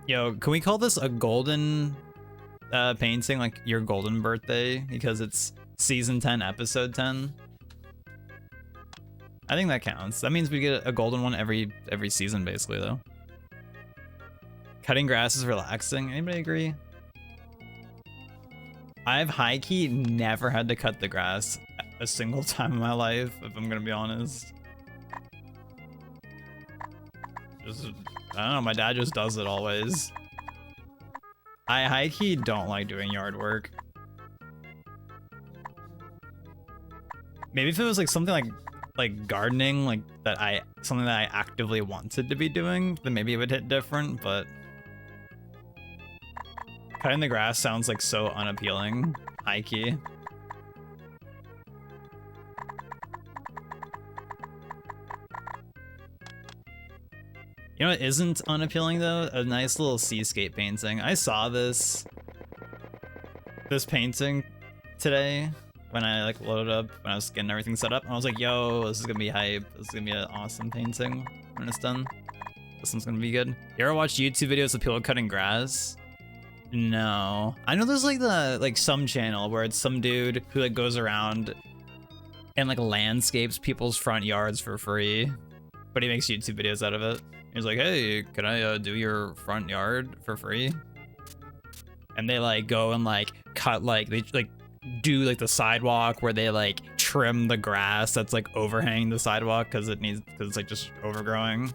Yo, can we call this a golden painting, like your golden birthday, because it's season 10, episode 10? I think that counts. That means we get a golden one every season, basically, though. Cutting grass is relaxing. Anybody agree? I've high-key never had to cut the grass a single time in my life, if I'm gonna be honest. Just, I don't know, my dad just does it always. I high-key don't like doing yard work. Maybe if it was like something like gardening, like something that I actively wanted to be doing, then maybe it would hit different, but cutting the grass sounds like so unappealing, high-key. You know what isn't unappealing though? A nice little seascape painting. I saw this painting today when I like loaded up, when I was getting everything set up, and I was like, yo, this is gonna be hype. This is gonna be an awesome painting when it's done. This one's gonna be good. You ever watch YouTube videos of people cutting grass? No. I know there's like some channel where it's some dude who like goes around and like landscapes people's front yards for free, but he makes YouTube videos out of it. He's like, hey, can I do your front yard for free? And they like go and like cut, like they like do like the sidewalk where they like trim the grass that's like overhanging the sidewalk because it's like just overgrowing,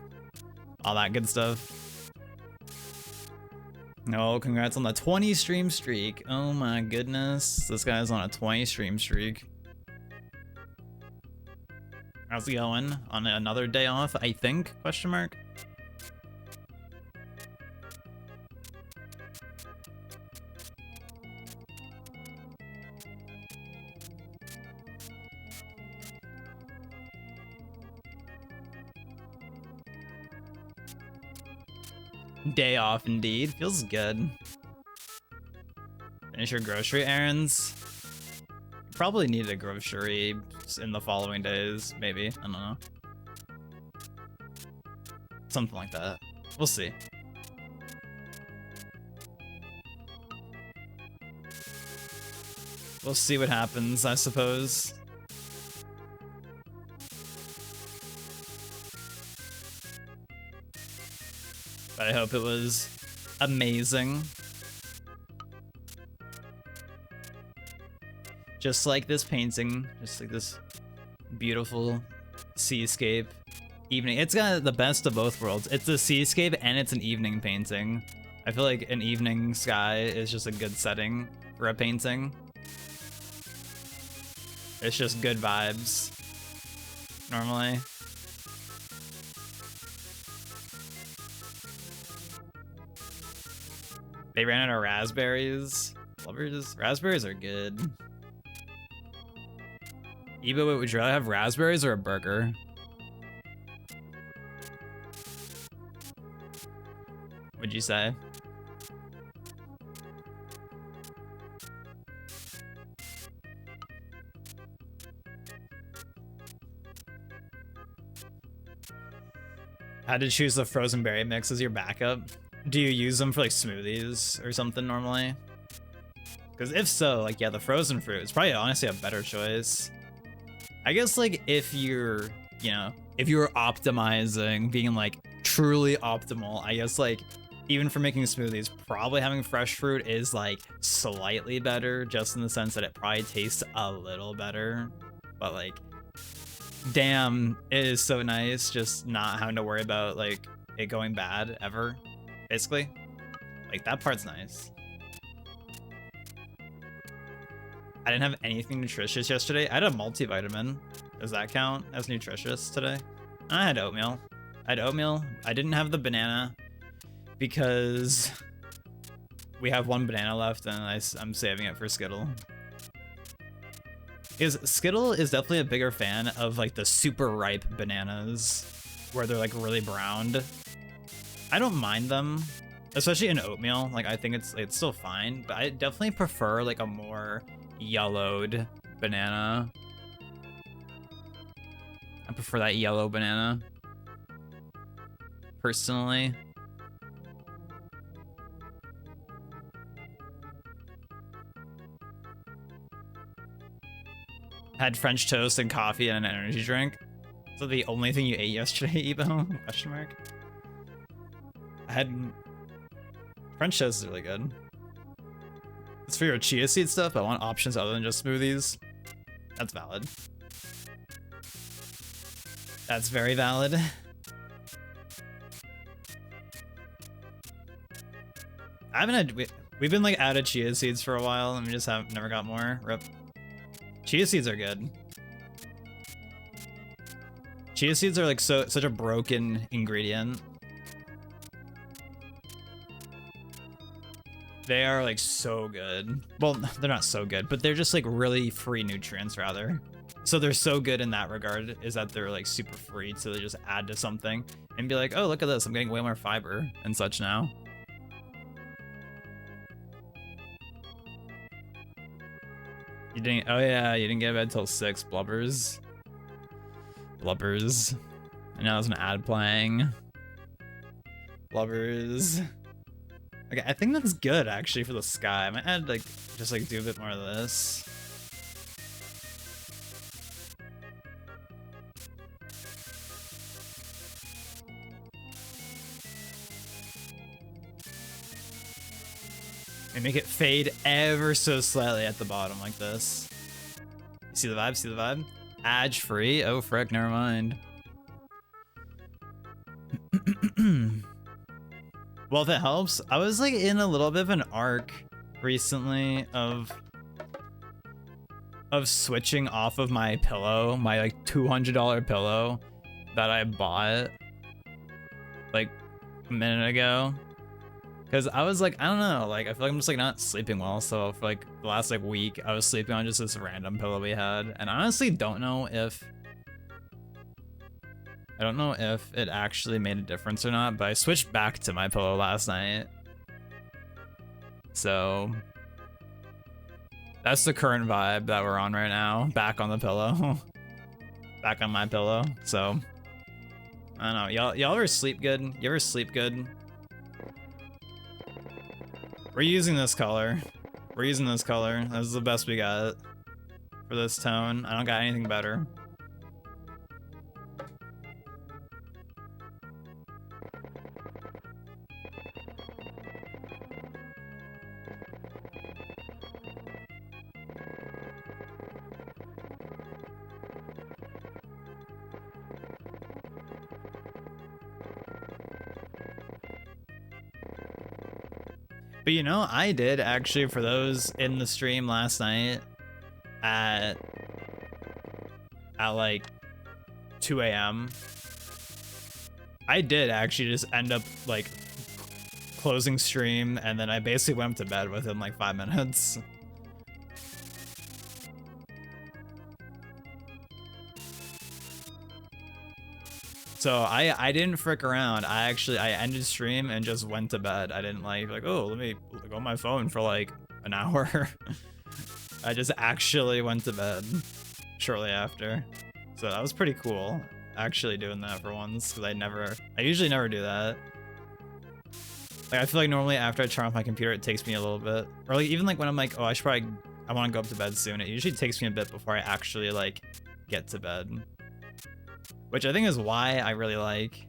all that good stuff. No, congrats on the 20 stream streak. Oh my goodness, this guy's on a 20 stream streak. How's it going? On another day off, I think, question mark? Day off indeed, feels good. Finish your grocery errands. Probably need a grocery in the following days, maybe. I don't know. Something like that. We'll see. We'll see what happens, I suppose. But I hope it was amazing. Just like this painting, just like this beautiful seascape evening. It's got the best of both worlds. It's a seascape and it's an evening painting. I feel like an evening sky is just a good setting for a painting. It's just good vibes, normally. They ran out of raspberries. Lovers, raspberries are good. Ebo, would you rather have raspberries or a burger? Would you say? How to choose the frozen berry mix as your backup? Do you use them for like smoothies or something normally? Because if so, like, yeah, the frozen fruit is probably honestly a better choice. I guess like if you're, you know, if you're optimizing, being like truly optimal, I guess like even for making smoothies, probably having fresh fruit is like slightly better, just in the sense that it probably tastes a little better. But like, damn, it is so nice just not having to worry about like it going bad ever, basically. Like that part's nice. I didn't have anything nutritious yesterday. I had a multivitamin. Does that count as nutritious today? I had oatmeal. I didn't have the banana because we have one banana left and I'm saving it for Skittle. Skittle is definitely a bigger fan of like the super ripe bananas where they're like really browned. I don't mind them, especially in oatmeal. Like I think it's still fine, but I definitely prefer like a more yellowed banana. I prefer that yellow banana personally. Had French toast and coffee and an energy drink. So the only thing you ate yesterday, Ebo? Question mark. I had French toast is really good. It's for your chia seed stuff, but I want options other than just smoothies. That's valid. That's very valid. I haven't had, we've been like out of chia seeds for a while and we just have never got more. Rip. Chia seeds are good. Chia seeds are like such a broken ingredient. They are like so good. Well, they're not so good, but they're just like really free nutrients rather. So they're so good in that regard is that they're like super free. So they just add to something and be like, oh, look at this. I'm getting way more fiber and such now. You didn't, oh yeah, you didn't get to bed till 6, blubbers. Blubbers. And now there's an ad playing. Blubbers. Okay, I think that's good actually for the sky. I might add like, just like do a bit more of this. And make it fade ever so slightly at the bottom like this. You see the vibe? See the vibe? Ad free? Oh frick, never mind. Well, if it helps, I was like in a little bit of an arc recently of switching off of my pillow, my like $200 pillow that I bought like a minute ago. Cause I was like, I don't know, like I feel like I'm just like not sleeping well. So for like the last like week, I was sleeping on just this random pillow we had, and I honestly don't know if it actually made a difference or not. But I switched back to my pillow last night, so that's the current vibe that we're on right now. Back on the pillow, back on my pillow. So I don't know, y'all ever sleep good? You ever sleep good? We're using this color. We're using this color. This is the best we got for this tone. I don't got anything better. But you know, I did actually, for those in the stream last night at like 2 a.m. I did actually just end up like closing stream, and then I basically went to bed within like 5 minutes. So I didn't frick around. I ended stream and just went to bed. I didn't like oh, let me go on my phone for like an hour. I just actually went to bed shortly after. So that was pretty cool, actually doing that for once, because I usually never do that. Like I feel like normally after I turn off my computer, it takes me a little bit. Or like even like when I'm like, oh, I want to go up to bed soon. It usually takes me a bit before I actually like get to bed. Which I think is why I really like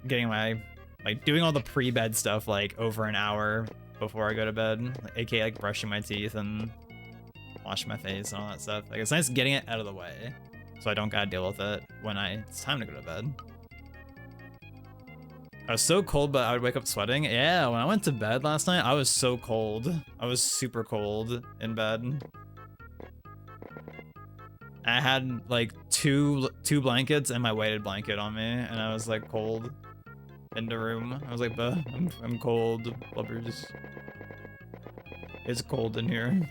getting my, like doing all the pre-bed stuff like over an hour before I go to bed, like, aka like brushing my teeth and washing my face and all that stuff. Like it's nice getting it out of the way so I don't gotta deal with it when it's time to go to bed. I was so cold, but I would wake up sweating. Yeah, when I went to bed last night, I was so cold. I was super cold in bed. I had like two blankets and my weighted blanket on me, and I was like cold in the room. I was like, "But I'm cold, blubbers. It's cold in here."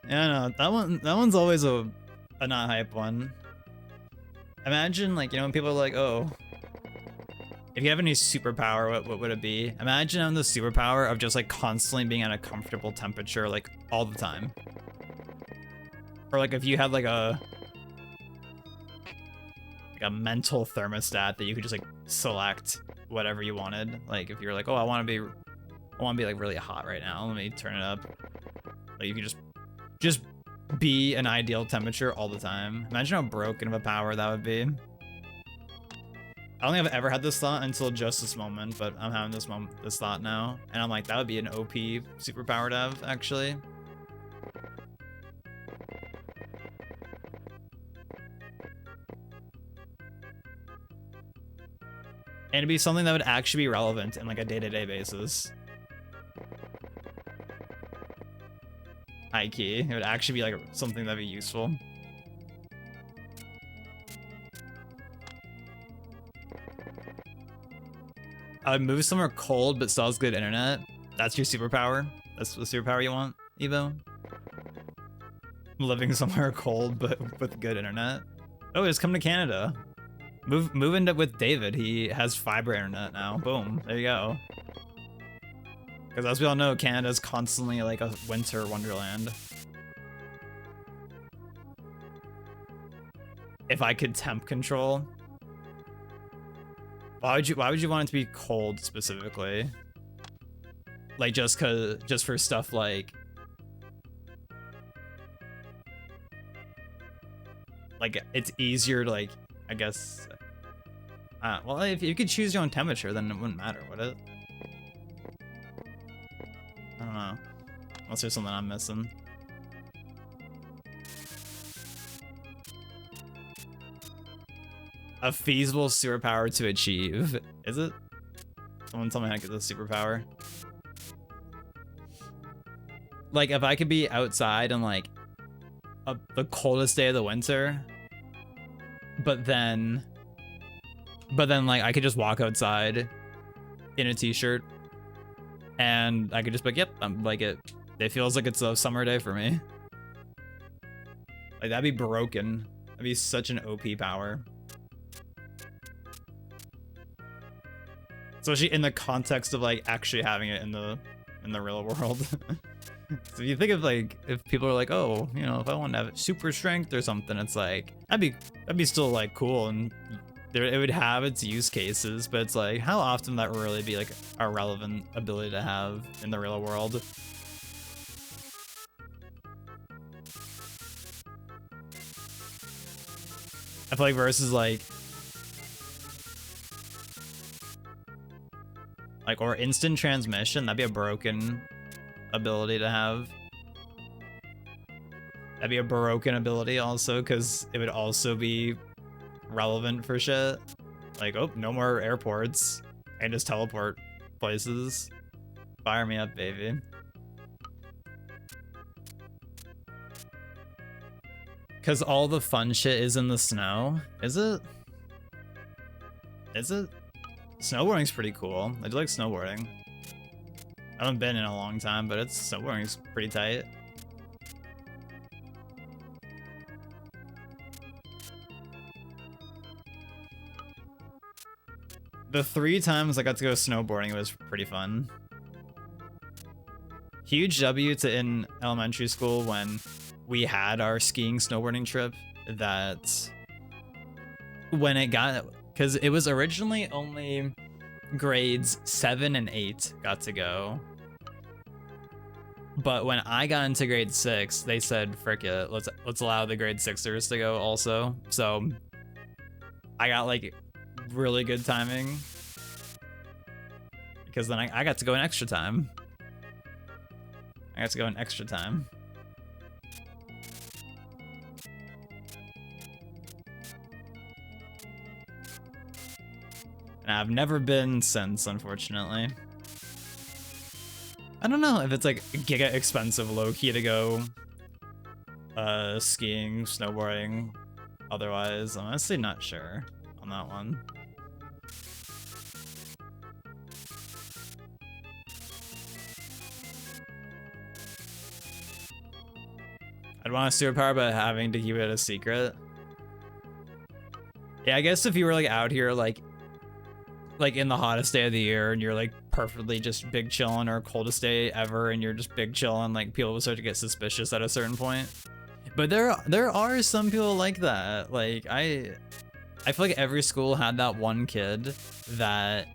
Yeah, no, that one's always a not hype one. Imagine like, you know, when people are like, oh, if you have any superpower, what would it be? Imagine having the superpower of just like constantly being at a comfortable temperature like all the time. Or like if you had like a mental thermostat that you could just like select whatever you wanted. Like if you're like, oh, I want to be like really hot right now. Let me turn it up. Like you could just be an ideal temperature all the time. Imagine how broken of a power that would be. I don't think I've ever had this thought until just this moment, but I'm having this thought now, and I'm like, that would be an OP superpower to have, actually. And it'd be something that would actually be relevant in like a day-to-day basis. High key, it would actually be like something that'd be useful. I would move somewhere cold but still has good internet. That's your superpower? That's the superpower you want, Evo? Living somewhere cold but with good internet. Oh, just come to Canada. Move in with David. He has fiber internet now. Boom. There you go. Because as we all know, Canada's constantly like a winter wonderland. If I could temp control, why would you want it to be cold specifically? Like just for stuff like it's easier to like, I guess. Well, if you could choose your own temperature, then it wouldn't matter, would it? I don't know. Unless there's something I'm missing. A feasible superpower to achieve. Is it? Someone tell me how to get this superpower. Like, if I could be outside on, like, the coldest day of the winter, but then, like, I could just walk outside in a t-shirt, and I could just be like, yep, I'm like it feels like it's a summer day for me. Like, that'd be broken. That'd be such an OP power. Especially in the context of like actually having it in the real world. So if you think of like, if people are like, oh, you know, if I want to have super strength or something, it's like, that'd be still like cool, and it would have its use cases, but it's like, how often would that really be like a relevant ability to have in the real world? I feel like versus like, or instant transmission, that'd be a broken ability to have. That'd be a broken ability also, because it would also be relevant for shit. Like, oh, no more airports. I can just teleport places. Fire me up, baby. Because all the fun shit is in the snow. Is it? Is it? Snowboarding's pretty cool. I do like snowboarding. I haven't been in a long time, but snowboarding's pretty tight. The 3 times I got to go snowboarding, it was pretty fun. Huge W to in elementary school when we had our skiing snowboarding trip, that when it got, because it was originally only grades 7 and 8 got to go. But when I got into grade 6, they said, frick it, let's allow the grade 6ers to go also. So I got like really good timing, because then I got to go in extra time. I got to go in extra time. And I've never been since, unfortunately. I don't know if it's like giga expensive low-key to go skiing, snowboarding, otherwise. I'm honestly not sure on that one. I'd want a superpower, but having to keep it a secret. Yeah, I guess if you were like out here like in the hottest day of the year, and you're like perfectly just big chillin', or coldest day ever and you're just big chillin', like people will start to get suspicious at a certain point. But there are some people like that. Like I feel like every school had that one kid that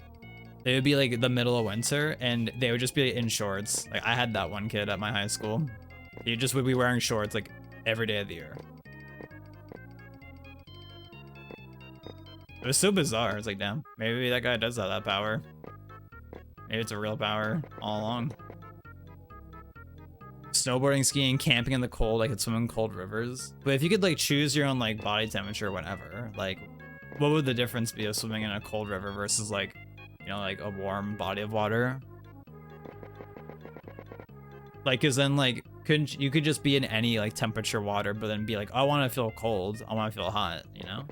it would be like the middle of winter and they would just be in shorts. Like I had that one kid at my high school. He just would be wearing shorts like every day of the year. It was so bizarre. It's like, damn, maybe that guy does have that power. Maybe it's a real power all along. Snowboarding, skiing, camping in the cold, I could swim in cold rivers. But if you could like choose your own like body temperature or whatever, like what would the difference be of swimming in a cold river versus like, you know, like a warm body of water? Like, cause then like, you could just be in any like temperature water, but then be like, I want to feel cold, I want to feel hot, you know?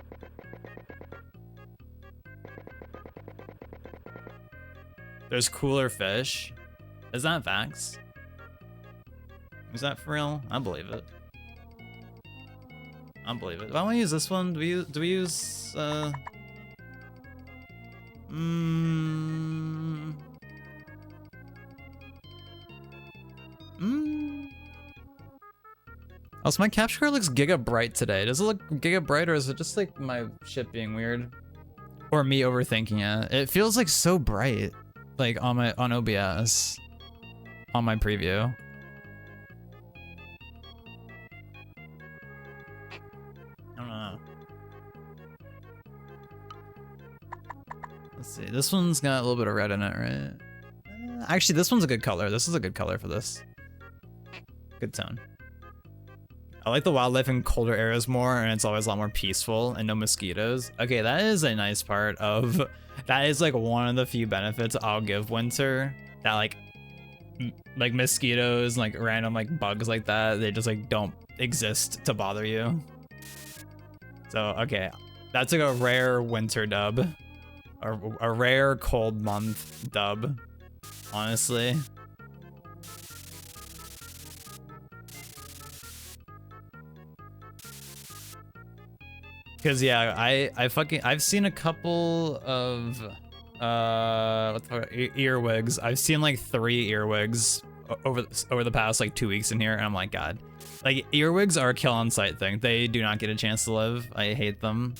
There's cooler fish. Is that facts? Is that for real? I believe it. I believe it. Why don't we use this one? Do we use Oh, so my capture card looks giga bright today. Does it look giga bright or is it just like my shit being weird? Or me overthinking it? It feels like so bright. Like on OBS. On my preview. I don't know. Let's see. This one's got a little bit of red in it, right? Actually, this one's a good color. This is a good color for this. Good tone. I like the wildlife in colder areas more, and it's always a lot more peaceful and no mosquitoes. Okay, that is a nice part of... That is like one of the few benefits I'll give winter. That like mosquitoes, like random like bugs like that, they just like don't exist to bother you. So, okay. That's like a rare winter dub. A rare cold month dub, honestly. Cause yeah, I've seen a couple of what the fuck, earwigs. I've seen like 3 earwigs over the past like 2 weeks in here, and I'm like, God, like earwigs are a kill on sight thing. They do not get a chance to live. I hate them.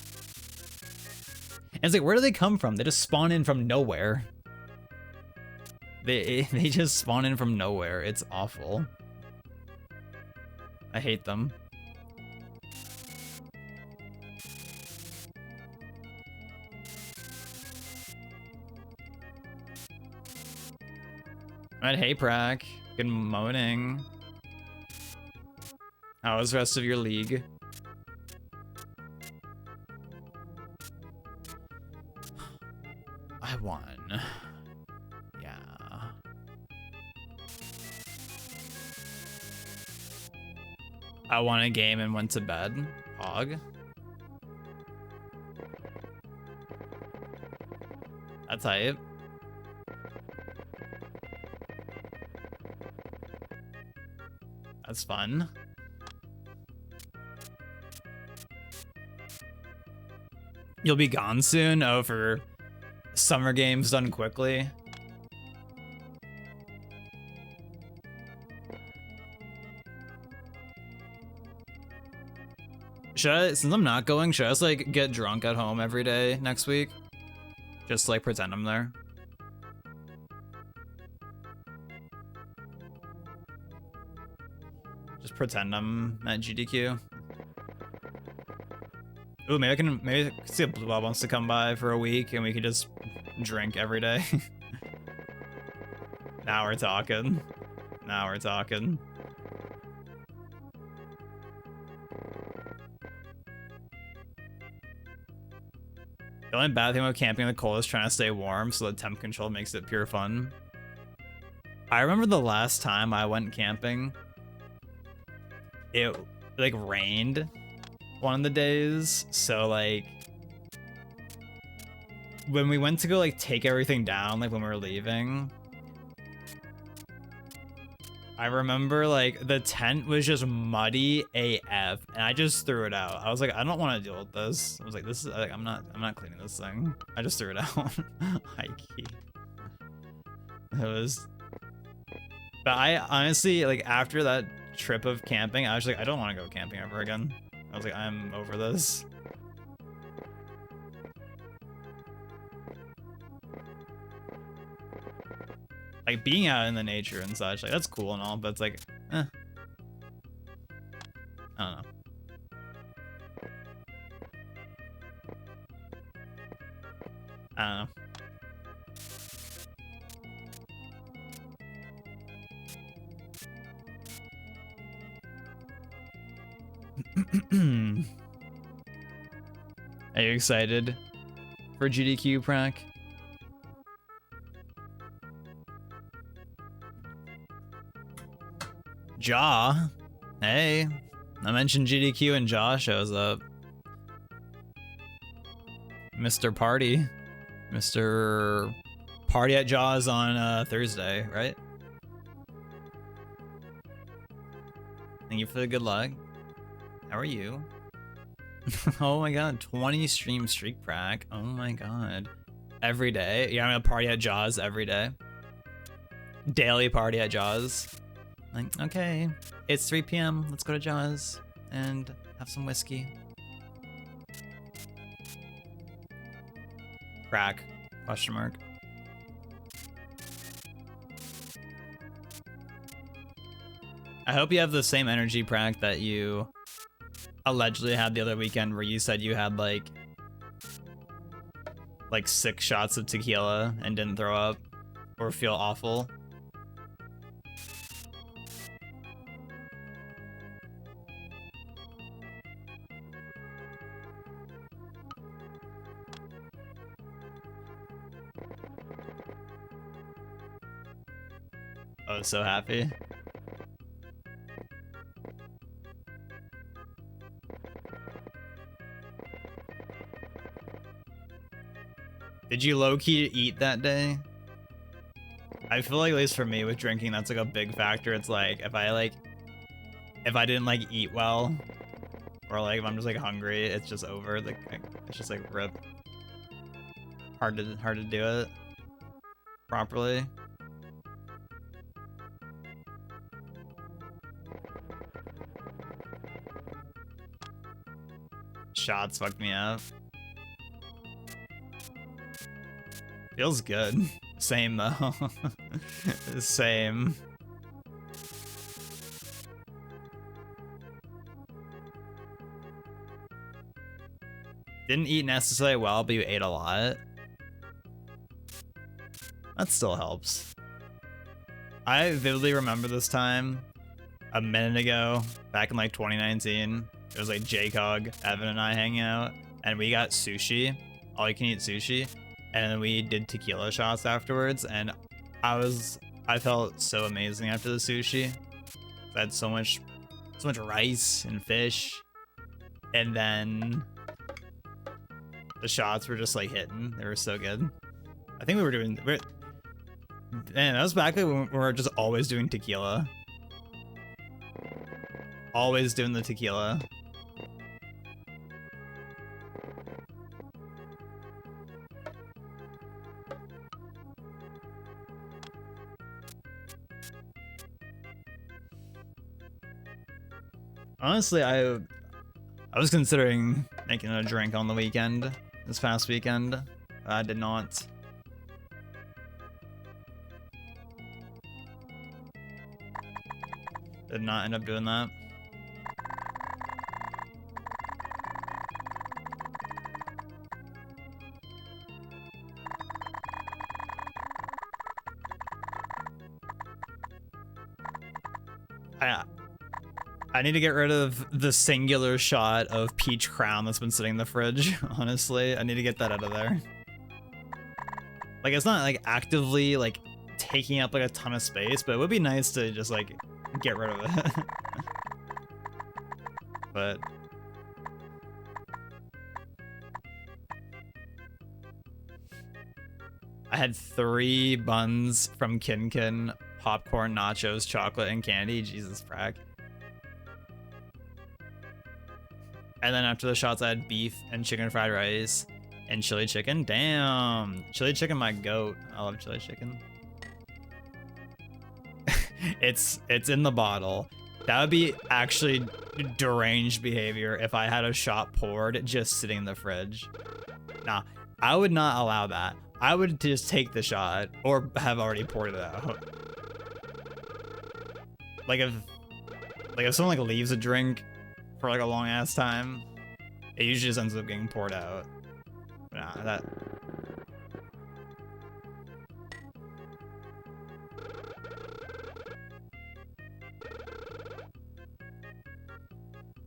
And it's like, where do they come from? They just spawn in from nowhere. They just spawn in from nowhere. It's awful. I hate them. Alright, hey Prac. Good morning. How was the rest of your league? I won. Yeah. I won a game and went to bed. Hog. That's hype. That's fun. You'll be gone soon? Oh, for summer games done quickly. Should I, since I'm not going, should I just like get drunk at home every day next week? Just like pretend I'm there. Just pretend I'm at GDQ. Ooh, maybe I can see if Blue Bob wants to come by for a week and we can just drink every day. Now we're talking. Now we're talking. The only bad thing about camping in the cold is trying to stay warm, so the temp control makes it pure fun. I remember the last time I went camping, it like rained one of the days, so like when we went to go like take everything down, like when we were leaving, I remember like the tent was just muddy AF and I just threw it out. I was like, I don't want to deal with this. I was like, this is like, I'm not cleaning this thing. I just threw it out. High key. It was, but I honestly, like after that trip of camping, I was like, I don't want to go camping ever again. I was like, I'm over this. Like being out in the nature and such, like that's cool and all, but it's like, I don't know. I don't know. Are you excited for GDQ, Prac? Jaw? Hey, I mentioned GDQ and Jaw shows up. Mr. Party. Mr. Party at Jaws on Thursday, right? Thank you for the good luck. How are you? Oh my god, 20 stream streak, Prac. Oh my god. Every day? Yeah, I'm gonna party at Jaws every day. Daily party at Jaws. Like, okay, it's 3 p.m. Let's go to Jaws and have some whiskey. Prac? Question mark. I hope you have the same energy, Prac, that you allegedly had the other weekend where you said you had like 6 shots of tequila and didn't throw up or feel awful. I was so happy. Did you low-key eat that day? I feel like, at least for me with drinking, that's like a big factor. It's like if I didn't like eat well, or like if I'm just like hungry, it's just over. Like it's just like rip. Hard to do it properly. Shots fucked me up. Feels good. Same though. Same. Didn't eat necessarily well, but you ate a lot. That still helps. I vividly remember this time a minute ago, back in like 2019. It was like JCog, Evan, and I hanging out, and we got sushi, all you can eat sushi, and then we did tequila shots afterwards, and I felt so amazing after the sushi. I had so much rice and fish, and then the shots were just like hitting. They were so good. I think man, that was back when we were just always doing tequila. Always doing the tequila. Honestly, I was considering making a drink on the weekend, this past weekend. I did not. Did not end up doing that. I need to get rid of the singular shot of peach crown that's been sitting in the fridge, honestly. I need to get that out of there. Like, it's not like actively like taking up like a ton of space, but it would be nice to just like get rid of it. But I had 3 buns from Kinkin, popcorn, nachos, chocolate, and candy. Jesus, Prac. And then after the shots, I had beef and chicken fried rice and chili chicken. Damn, chili chicken, my goat. I love chili chicken. It's in the bottle. That would be actually deranged behavior if I had a shot poured just sitting in the fridge. Nah, I would not allow that. I would just take the shot or have already poured it out. Like if someone like leaves a drink for like a long ass time, it usually just ends up getting poured out. Nah, that.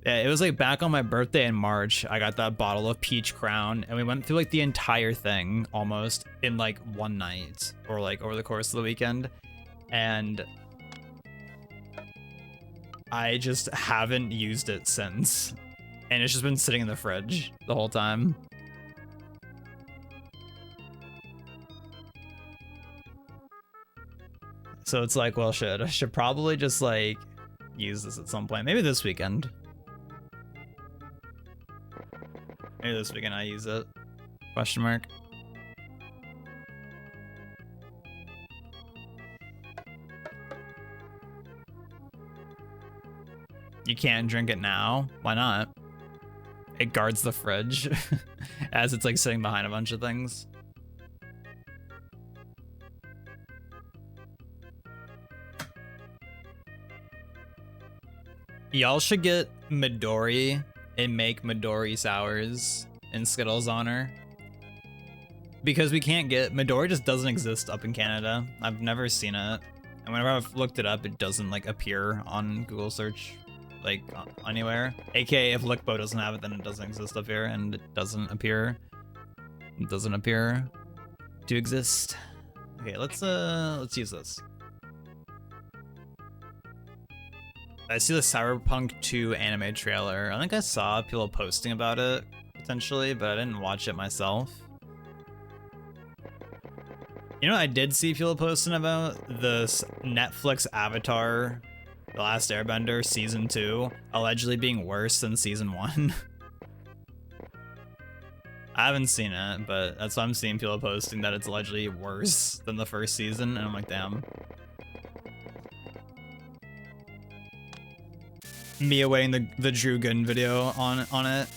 Yeah, it was like back on my birthday in March, I got that bottle of peach crown and we went through like the entire thing almost in like one night or like over the course of the weekend. And I just haven't used it since. And it's just been sitting in the fridge the whole time. So it's like, well, shit, I should probably just like use this at some point. Maybe this weekend. Maybe this weekend I use it. Question mark. You can't drink it now? Why not? It guards the fridge as it's like sitting behind a bunch of things. Y'all should get Midori and make Midori sours in Skittles' honor. Because we can't get... Midori just doesn't exist up in Canada. I've never seen it. And whenever I've looked it up, it doesn't like appear on Google search like anywhere. AKA if Lickbo doesn't have it, then it doesn't exist up here and it doesn't appear. It doesn't appear to exist. Okay, let's use this. I see the Cyberpunk 2 anime trailer. I think I saw people posting about it, potentially, but I didn't watch it myself. You know what I did see people posting about? This Netflix Avatar, The Last Airbender Season 2, allegedly being worse than Season 1. I haven't seen it, but that's what I'm seeing people posting, that it's allegedly worse than the first season, and I'm like, damn. Me awaiting the Drew Gooden video on it.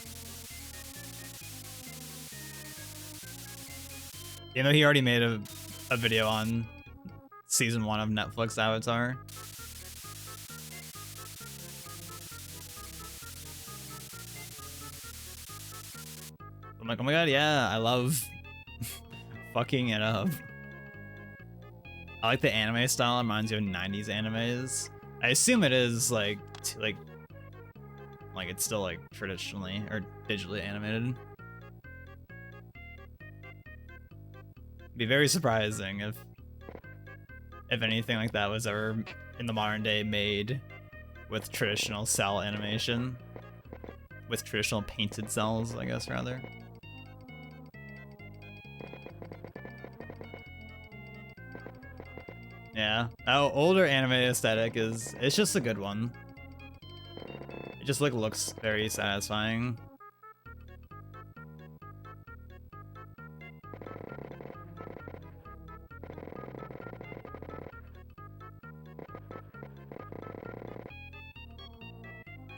You know, he already made a video on season 1 of Netflix Avatar. I'm like, oh my god, yeah, I love fucking it up. I like the anime style, it reminds you of 90s animes. I assume it is like it's still like traditionally or digitally animated. Be very surprising if anything like that was ever in the modern day made with traditional cell animation, with traditional painted cells, I guess, rather. Yeah, oh, older anime aesthetic it's just a good one. It just like looks very satisfying.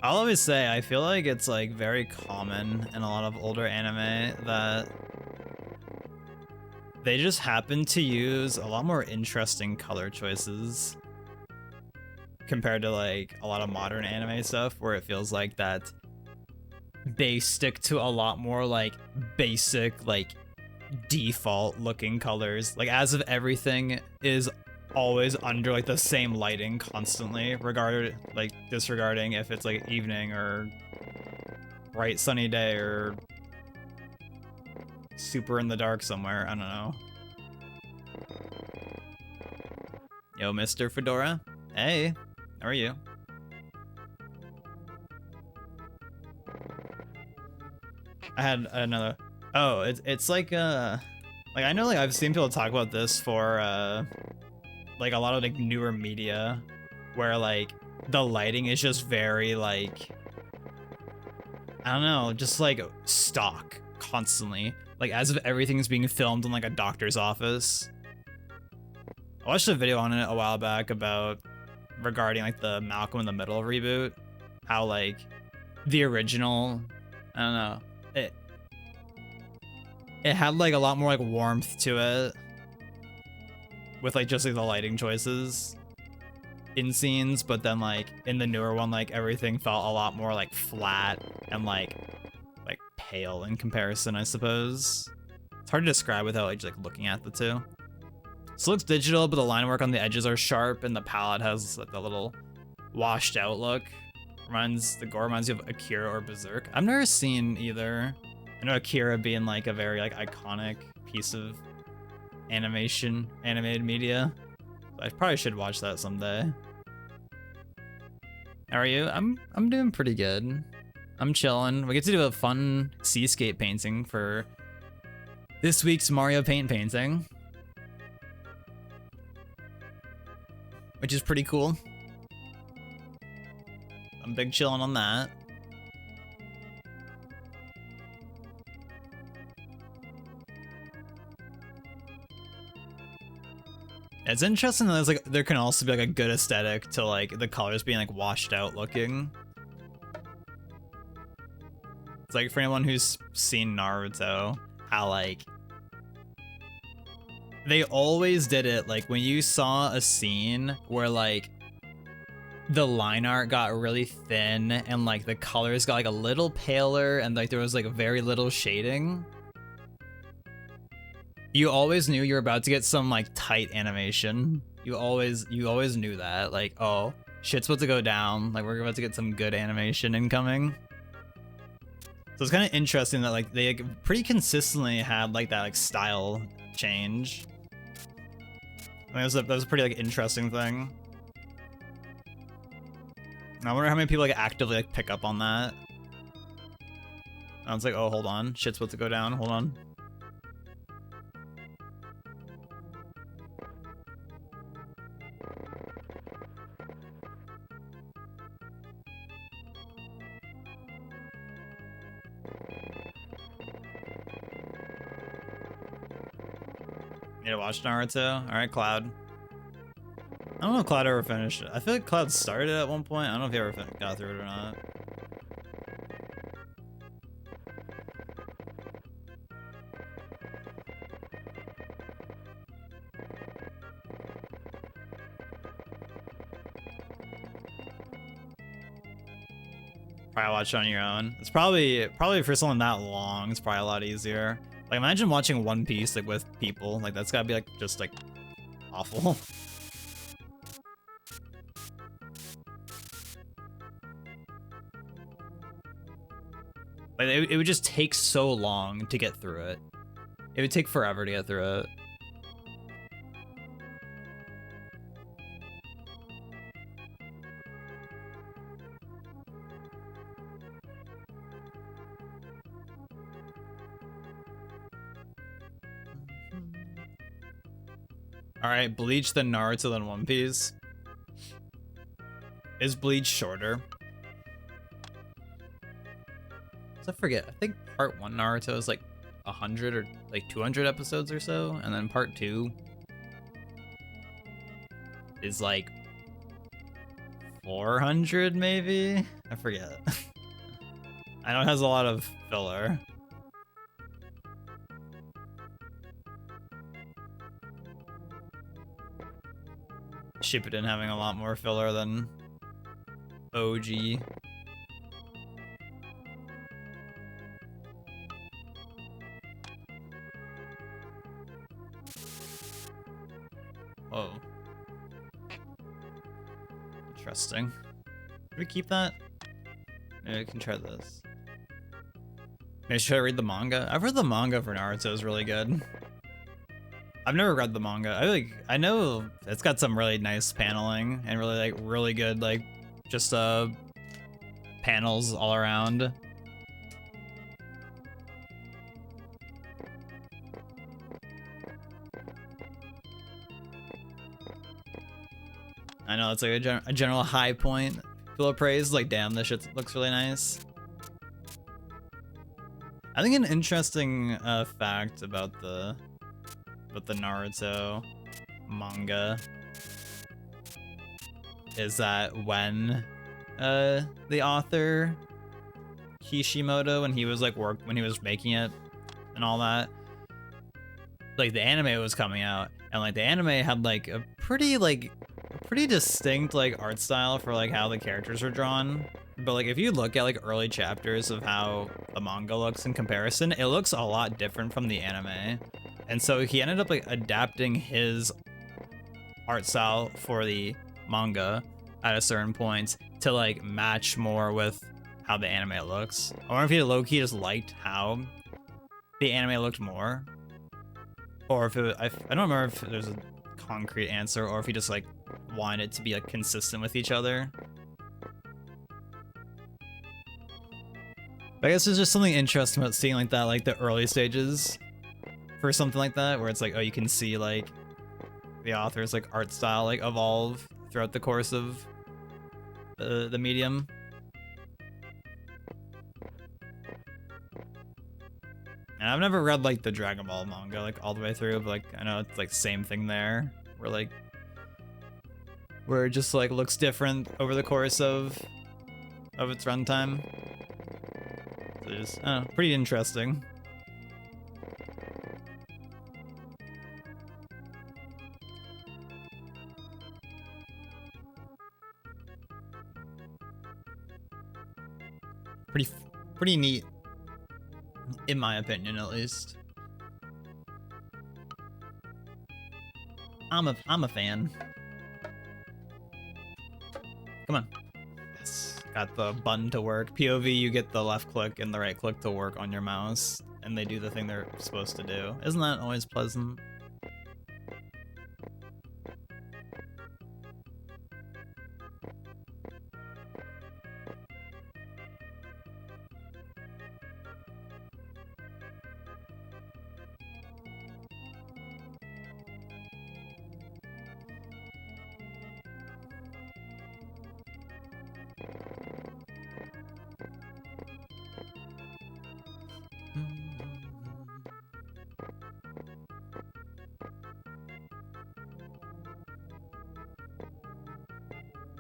I'll always say, I feel like it's like very common in a lot of older anime that they just happen to use a lot more interesting color choices compared to like a lot of modern anime stuff where it feels like that they stick to a lot more like basic, like default looking colors. Like as if everything is always under like the same lighting constantly, disregarding if it's like evening or bright sunny day or super in the dark somewhere. I don't know. Yo, Mr. Fedora. Hey, how are you? I had another. Oh, it's like I know like I've seen people talk about this for like a lot of like newer media where like the lighting is just very like, I don't know, just like stock constantly, like as if everything's being filmed in like a doctor's office. I watched a video on it a while back about regarding like the Malcolm in the Middle reboot, how like the original, I don't know, it had like a lot more like warmth to it with like just like the lighting choices in scenes, but then like in the newer one, like everything felt a lot more like flat and like pale in comparison, I suppose. It's hard to describe without like just like looking at the two. So it looks digital, but the line work on the edges are sharp, and the palette has like the little washed out look. The gore reminds you of Akira or Berserk. I've never seen either. I know Akira being like a very like iconic piece of animated media. I probably should watch that someday. How are you? I'm doing pretty good. I'm chilling. We get to do a fun seascape painting for this week's Mario Paint painting, which is pretty cool. I'm big chilling on that. It's interesting that there's like there can also be like a good aesthetic to like the colors being like washed out looking. It's like for anyone who's seen Naruto, how like they always did it like when you saw a scene where like the line art got really thin and like the colors got like a little paler and like there was like very little shading. You always knew you were about to get some like tight animation. You always knew that, like, oh, shit's about to go down. Like we're about to get some good animation incoming. So it's kind of interesting that like they like, pretty consistently had like that like style change. I mean, that was a pretty like interesting thing. I wonder how many people like actively like pick up on that. I was like, oh, hold on, shit's about to go down. Hold on. Need to watch Naruto? Alright, Cloud. I don't know if Cloud ever finished it. I feel like Cloud started at one point. I don't know if he ever got through it or not. Probably watch it on your own. It's probably for someone that long, it's probably a lot easier. Like imagine watching One Piece like with people. Like that's gotta be like just like awful. Like it would just take so long to get through it. It would take forever to get through it. Alright, Bleach, then Naruto, then One Piece. Is Bleach shorter? I forget. I think part 1 Naruto is like 100 or like 200 episodes or so, and then part 2 is like 400 maybe? I forget. I know it has a lot of filler. Shippuden having a lot more filler than OG. Oh. Interesting. Can we keep that? Maybe we can try this. Maybe should I read the manga? I've read the manga for Naruto, is really good. I've never read the manga. I know it's got some really nice paneling and really good like just panels all around. I know it's like a general high point. People praise like, damn, this shit looks really nice. I think an interesting fact about the Naruto manga is that when the author Kishimoto, when he was like when he was making it and all that, like the anime was coming out, and like the anime had like a pretty distinct like art style for like how the characters are drawn. But like if you look at like early chapters of how the manga looks in comparison, it looks a lot different from the anime. And so he ended up like adapting his art style for the manga at a certain point to like match more with how the anime looks. I wonder if he low-key just liked how the anime looked more, or if it, I don't remember if there's a concrete answer, or if he just like wanted it to be like consistent with each other. But I guess there's just something interesting about seeing like that, like the early stages for something like that, where it's like, oh, you can see like the author's like art style like evolve throughout the course of the medium. And I've never read like the Dragon Ball manga like all the way through, but like I know it's like same thing there, where it just like looks different over the course of its runtime. So just, I don't know, pretty interesting. Pretty neat, in my opinion, at least. I'm a fan. Come on. Yes. Got the button to work. POV, you get the left click and the right click to work on your mouse, and they do the thing they're supposed to do. Isn't that always pleasant?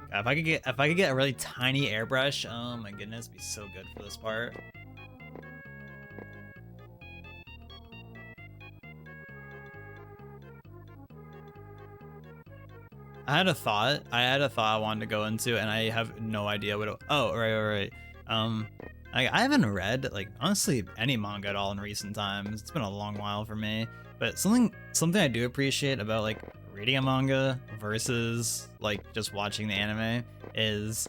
If I could get a really tiny airbrush, oh my goodness, it'd be so good for this part. I had a thought I wanted to go into, and I have no idea what right. I haven't read like honestly any manga at all in recent times. It's been a long while for me, but something I do appreciate about like reading a manga versus like just watching the anime is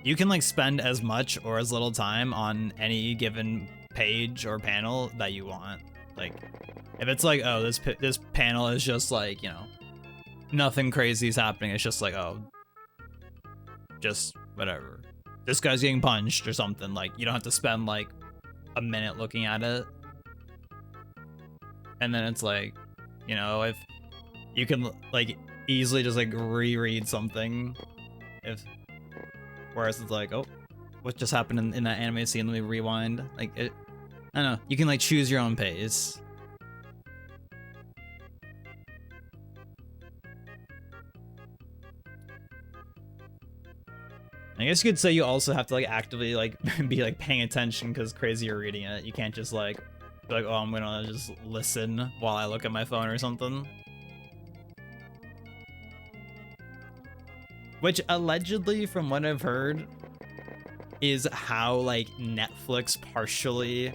you can like spend as much or as little time on any given page or panel that you want. Like if it's like, oh, this panel is just like, you know, nothing crazy is happening, it's just like, oh, just whatever, this guy's getting punched or something, like you don't have to spend like a minute looking at it. And then it's like, you know, if you can like easily just like reread something, whereas it's like, oh, what just happened in that anime scene, let me rewind. Like it, I don't know, you can like choose your own pace. I guess you could say you also have to like actively like be like paying attention because crazy you're reading it. You can't just like be like, oh, I'm gonna just listen while I look at my phone or something. Which allegedly, from what I've heard, is how like Netflix partially,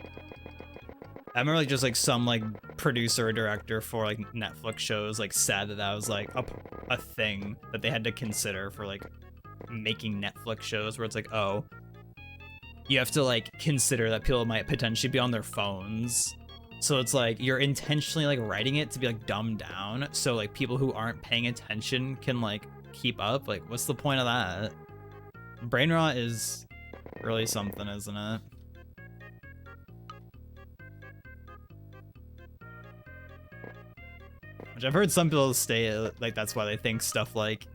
I remember like just like some like producer or director for like Netflix shows like said that was like a thing that they had to consider for like making Netflix shows, where it's like, oh, you have to like consider that people might potentially be on their phones. So it's like you're intentionally like writing it to be like dumbed down, so like people who aren't paying attention can like keep up. Like what's the point of that? Brain rot is really something, isn't it? Which I've heard some people say like that's why they think stuff like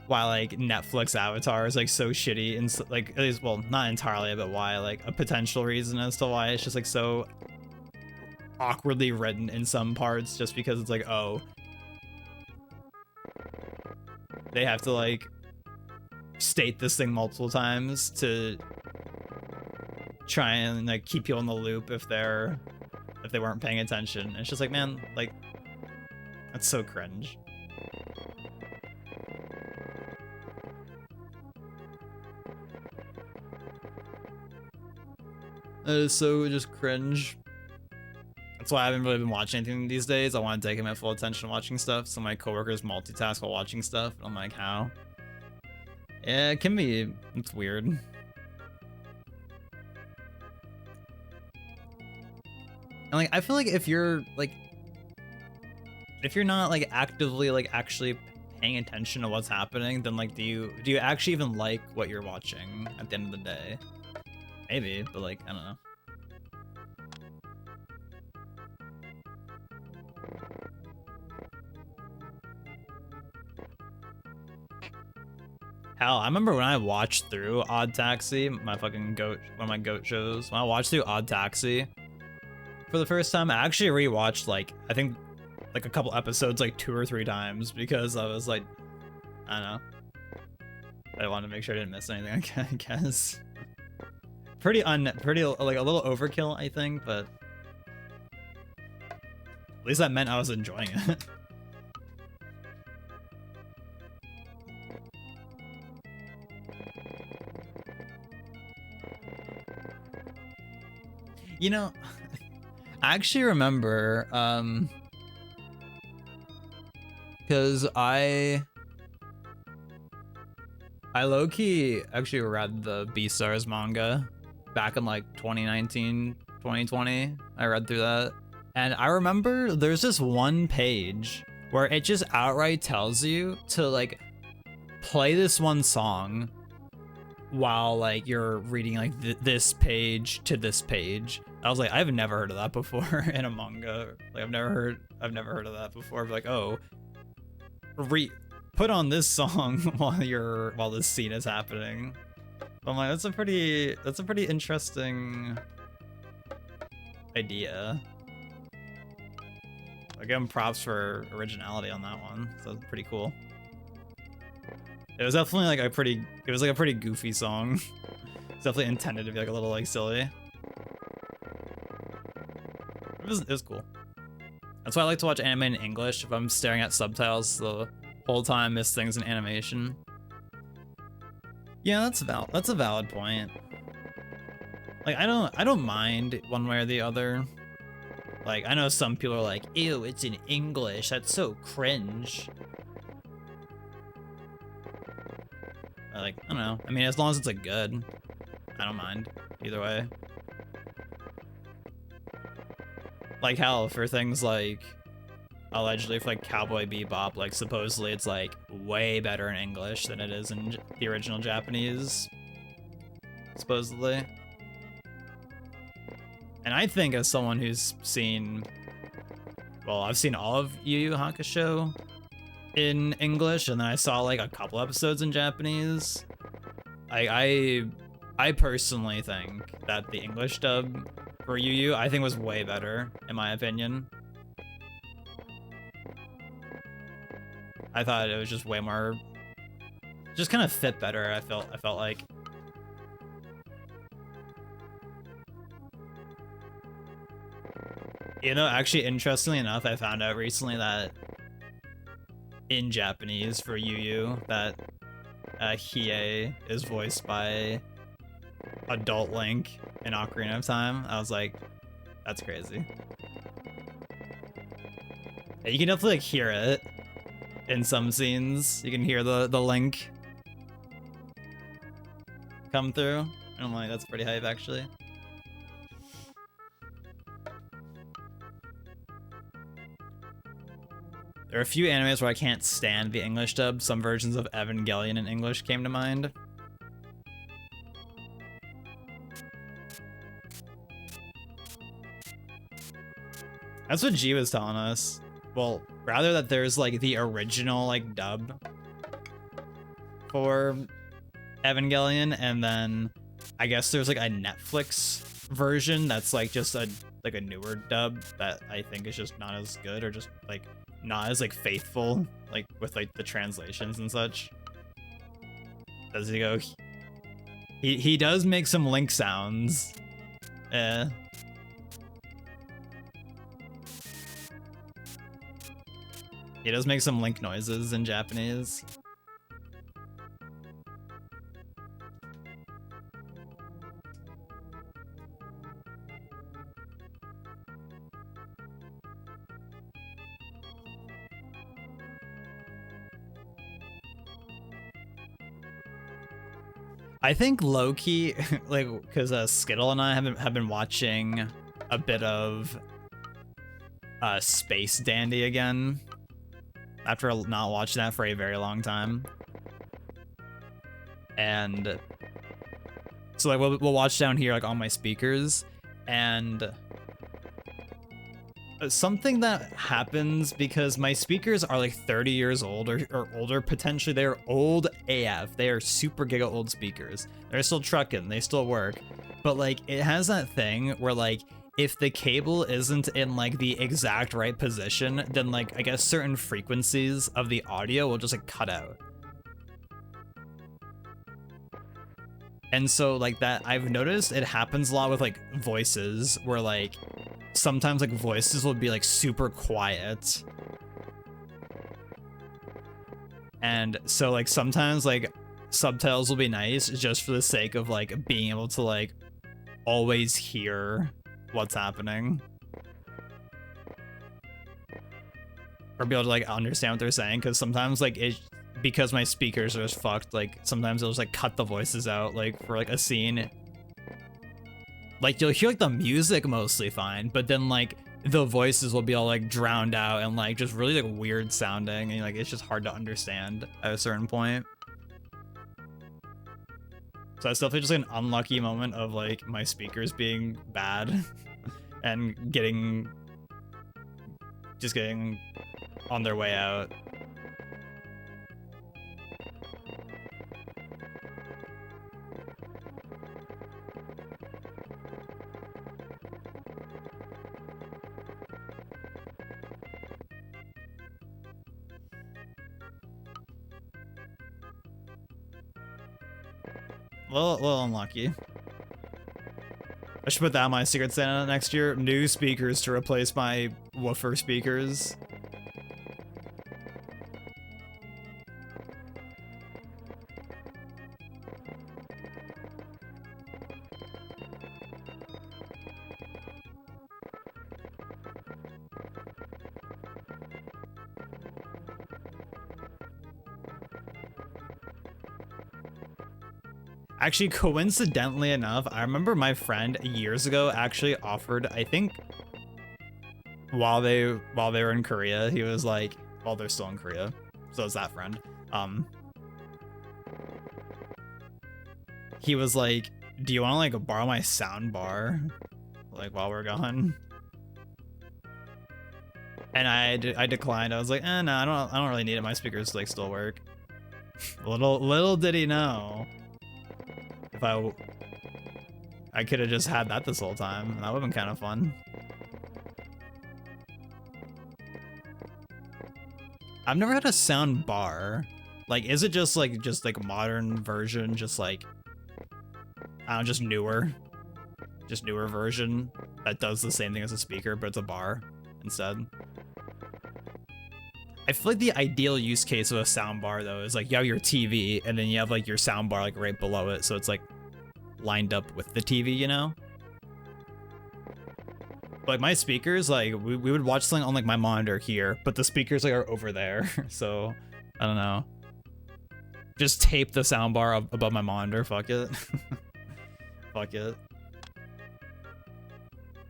why like Netflix Avatar is like so shitty, and like at least, well, not entirely, but why like a potential reason as to why it's just like so awkwardly written in some parts, just because it's like, oh, they have to like state this thing multiple times to try and like keep people in the loop if they weren't paying attention. And it's just like, man, like that's so cringe. That is so just cringe. That's why I haven't really been watching anything these days. I want to take my full attention watching stuff. So my coworkers multitask while watching stuff. I'm like, how? Yeah, it can be. It's weird. And like, I feel like if you're not like actively like actually paying attention to what's happening, then like, do you actually even like what you're watching at the end of the day? Maybe, but like, I don't know. Hell, I remember when I watched through Odd Taxi, my fucking one of my goat shows. When I watched through Odd Taxi for the first time, I actually rewatched like, I think like a couple episodes like 2 or 3 times because I was like, I don't know. I wanted to make sure I didn't miss anything, I guess. Pretty like a little overkill, I think, but at least that meant I was enjoying it. You know, I actually remember, because I low-key actually read the Beastars manga back in like 2019, 2020. I read through that. And I remember there's this one page where it just outright tells you to like play this one song while like you're reading like this page to this page. I was like, I've never heard of that before in a manga. Like I've never heard of that before. But like, oh, put on this song while this scene is happening. But I'm like, that's a pretty interesting idea. Again, props for originality on that one. So it's pretty cool. It was definitely like a pretty goofy song. It's definitely intended to be like a little like silly. It was cool. That's why I like to watch anime in English. If I'm staring at subtitles the whole time, miss things in animation. Yeah, that's a valid point. Like I don't mind one way or the other. Like I know some people are like, ew, it's in English. That's so cringe. Like, I don't know. I mean, as long as it's like good, I don't mind either way. Like hell, for things like allegedly for like Cowboy Bebop, like supposedly it's like way better in English than it is in the original Japanese, supposedly. And I think as someone who's seen, well, I've seen all of Yu Yu Hakusho in English, and then I saw like a couple episodes in Japanese. I personally think that the English dub for Yu Yu, I think was way better, in my opinion. I thought it was just way more, just kind of fit better. I felt like. You know, actually, interestingly enough, I found out recently that in Japanese for Yu Yu, that Hiei is voiced by Adult Link in Ocarina of Time. I was like, that's crazy. Yeah, you can definitely like hear it in some scenes. You can hear the Link come through. And I'm like, that's pretty hype actually. There are a few animes where I can't stand the English dub. Some versions of Evangelion in English came to mind. That's what G was telling us. Well, rather that there's like the original like dub for Evangelion, and then I guess there's like a Netflix version that's like just a newer dub that I think is just not as good, or just like not as like faithful, like with like the translations and such. Does he go? He does make some Link sounds. He does make some Link noises in Japanese. I think low-key, like, because Skittle and I have been watching a bit of Space Dandy again after not watching that for a very long time. And so like we'll watch down here like on my speakers, and something that happens because my speakers are like 30 years old or older potentially. They're old AF. They are super giga old speakers. They're still trucking, they still work, but like it has that thing where like if the cable isn't in like the exact right position, then like I guess certain frequencies of the audio will just like cut out. And so like that, I've noticed it happens a lot with like voices where like sometimes like voices will be like super quiet. And so like sometimes like subtitles will be nice just for the sake of like being able to like always hear what's happening. Or be able to like understand what they're saying, because sometimes like because my speakers are just fucked, like sometimes they'll just like cut the voices out like for like a scene. Like you'll hear like the music mostly fine, but then like the voices will be all like drowned out and like just really like weird sounding, and like it's just hard to understand at a certain point. So that's definitely just like an unlucky moment of like my speakers being bad and getting on their way out. A little unlucky. I should put that on my Secret Santa next year. New speakers to replace my woofer speakers. Actually, coincidentally enough, I remember my friend years ago actually offered, I think while they were in Korea, he was like, well, they're still in Korea, so it's that friend. He was like, do you want to like borrow my sound bar like while we're gone? And I declined. I was like, no, I don't really need it. My speakers like still work. Little did he know, if I could have just had that this whole time. That would have been kind of fun. I've never had a sound bar. Like, is it just like modern version, just like, I don't know, just newer version that does the same thing as a speaker, but it's a bar instead? I feel like the ideal use case of a sound bar though is like you have your TV and then you have like your sound bar like right below it, so it's like lined up with the TV, you know? Like my speakers, like we would watch something on like my monitor here, but the speakers like are over there. So I don't know. Just tape the soundbar above my monitor. Fuck it. Fuck it.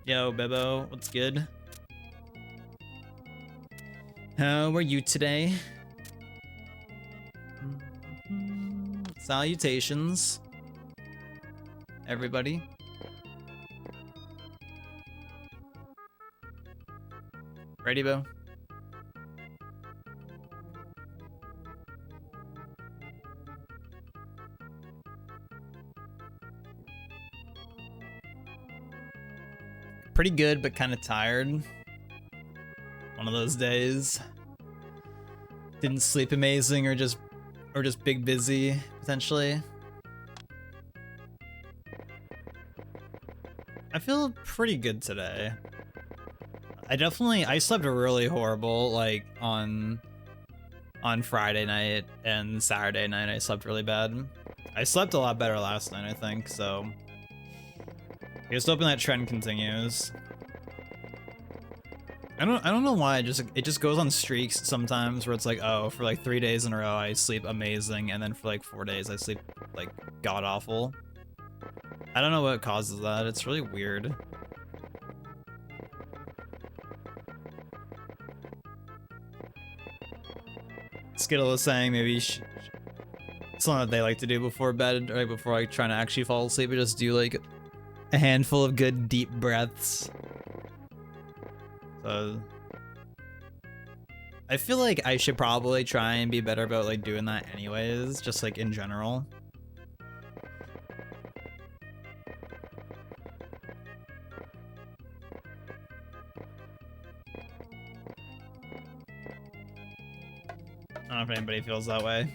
Yo, Bebo, what's good? How are you today? Salutations, everybody. Ready, Bo? Pretty good, but kind of tired. One of those days. didn't sleep amazing or just big busy potentially. I feel pretty good today. I slept really horrible like on Friday night and Saturday night. I slept really bad. I slept a lot better last night, I think, so I just hoping that trend continues. I don't know why it just goes on streaks sometimes where it's like, oh, for like 3 days in a row I sleep amazing, and then for like 4 days I sleep like god awful. I don't know what causes that. It's really weird. Skittle is saying maybe something that they like to do before bed, right before like trying to actually fall asleep, or just do like a handful of good deep breaths. So I feel like I should probably try and be better about like doing that anyways, just like in general. I don't know if anybody feels that way.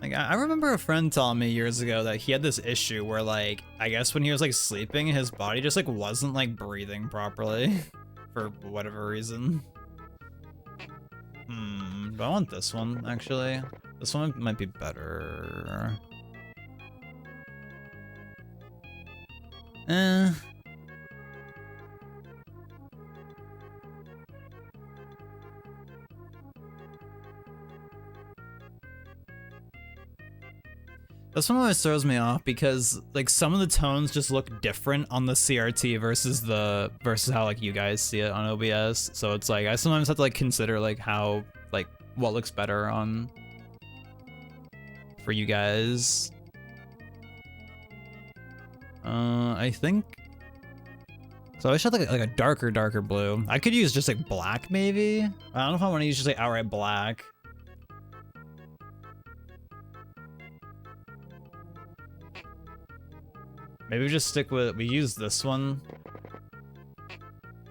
Like, I remember a friend telling me years ago that he had this issue where, like, I guess when he was, like, sleeping, his body just, like, wasn't, like, breathing properly for whatever reason. Do I want this one, actually? This one might be better. This one always throws me off because like some of the tones just look different on the CRT versus how like you guys see it on OBS. So it's like I sometimes have to like consider like how like what looks better on for you guys. I think so. I wish I had like a darker blue. I could use just like black maybe. I don't know if I want to use just like outright black. Maybe we just stick with, we use this one.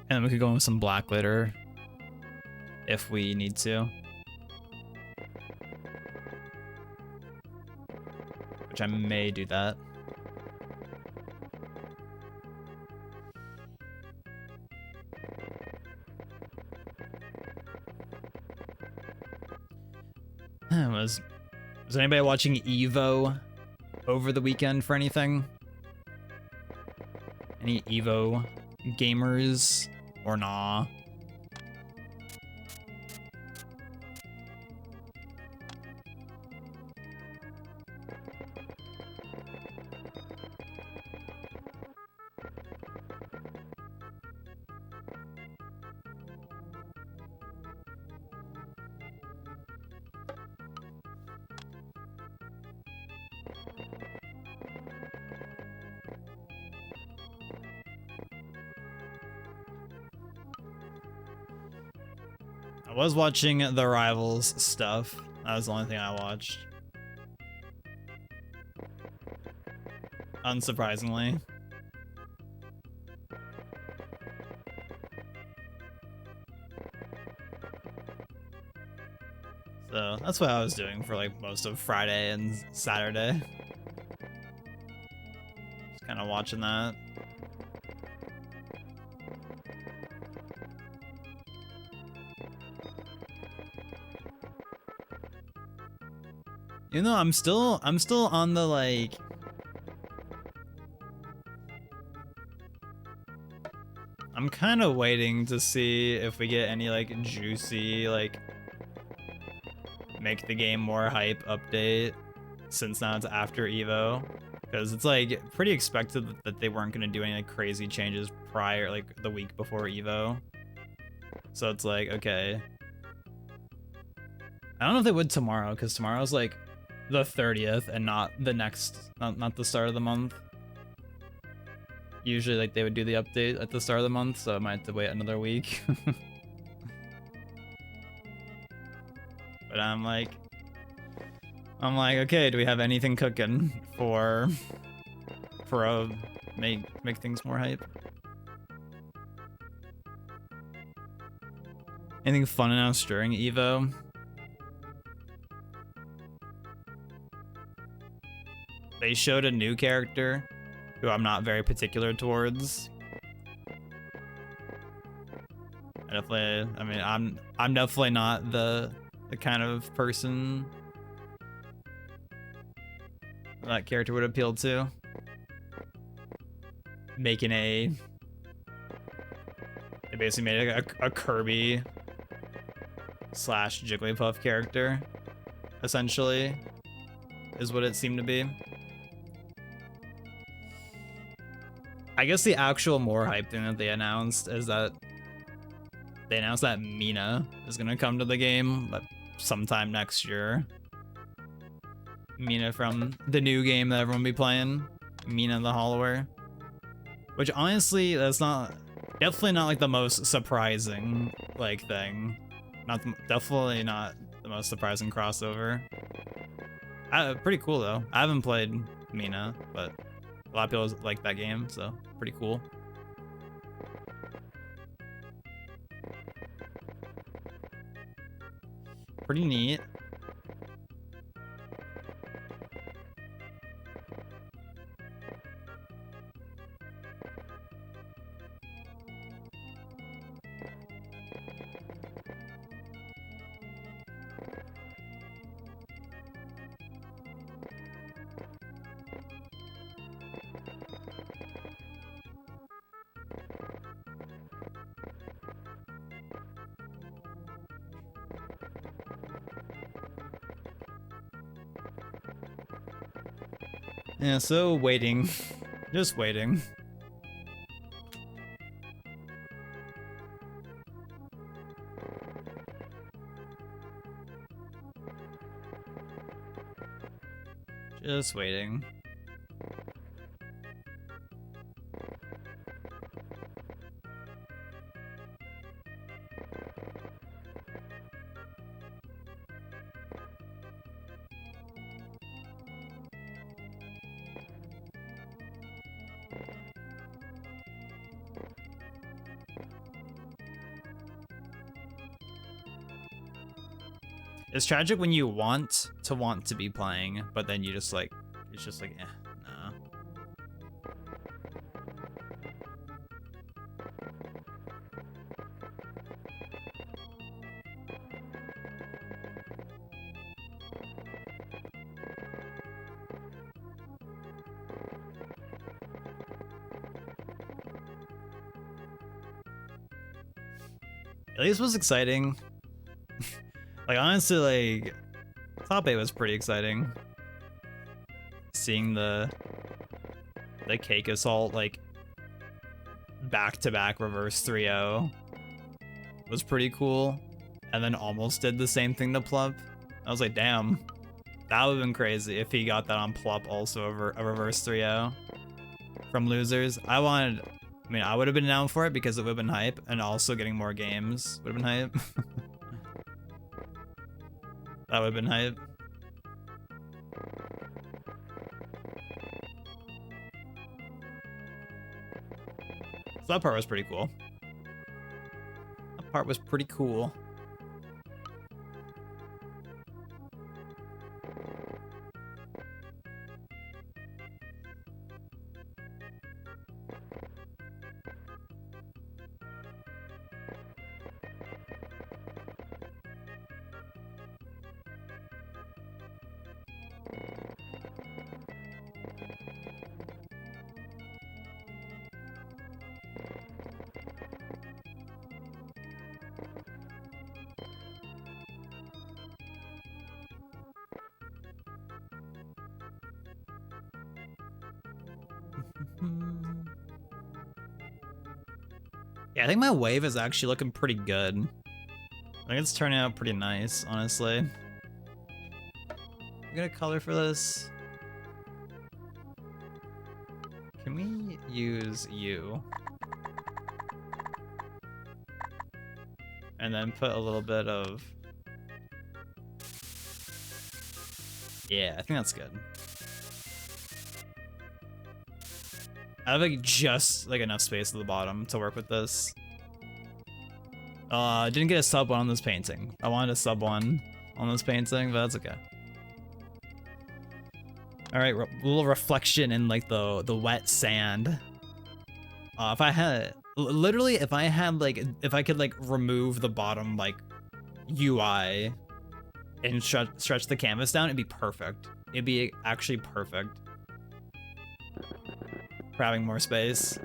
And then we could go in with some black later. If we need to. Which I may do that. Was anybody watching Evo over the weekend for anything? Any Evo gamers or nah? I was watching the Rivals stuff. That was the only thing I watched. Unsurprisingly. So that's what I was doing for like most of Friday and Saturday. Just kind of watching that. You know, I'm still on the like I'm kind of waiting to see if we get any like juicy like make the game more hype update since now it's after Evo, because it's like pretty expected that they weren't going to do any like crazy changes prior, like the week before Evo. So it's like, okay, I don't know if they would tomorrow, because tomorrow's like the 30th and not the next, not the start of the month. Usually like they would do the update at the start of the month, so I might have to wait another week. But I'm like, okay, do we have anything cooking for make things more hype? Anything fun announced during Evo? They showed a new character who I'm not very particular towards. I mean, I'm definitely not the kind of person that character would appeal to. They basically made a Kirby / Jigglypuff character, essentially, is what it seemed to be. I guess the actual more hype thing that they announced is that they announced that Mina is gonna come to the game, but sometime next year. Mina from the new game that everyone will be playing, Mina the Hollower. Which honestly, that's definitely not like the most surprising like thing. Definitely not the most surprising crossover. Pretty cool though. I haven't played Mina, but a lot of people like that game, so pretty cool. Pretty neat. Yeah, so waiting. Just waiting. Just waiting. It's tragic when you want to be playing, but then you just like, it's just like, nah. At least it was exciting. Like, honestly, like, top 8 was pretty exciting. Seeing the Cake Assault, like, back-to-back reverse 3-0 was pretty cool. And then almost did the same thing to Plup. I was like, damn. That would have been crazy if he got that on Plup also over a reverse 3-0 from losers. I mean, I would have been down for it because it would have been hype, and also getting more games would have been hype. That would have been hype. So that part was pretty cool. That part was pretty cool. Yeah, I think my wave is actually looking pretty good. I think it's turning out pretty nice, honestly. We got a color for this. Can we use you? And then put a little bit of... Yeah, I think that's good. I have like just like enough space at the bottom to work with this. Didn't get a sub one on this painting. I wanted a sub one on this painting, but that's okay. All right, little reflection in like the wet sand. If I had literally, if I could like remove the bottom like UI and stretch the canvas down, it'd be perfect. It'd be actually perfect for having more space.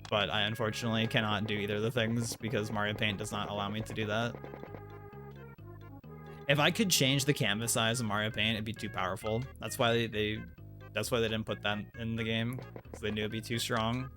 But I unfortunately cannot do either of the things because Mario Paint does not allow me to do that. If I could change the canvas size of Mario Paint, it'd be too powerful. That's why they didn't put that in the game, because they knew it'd be too strong.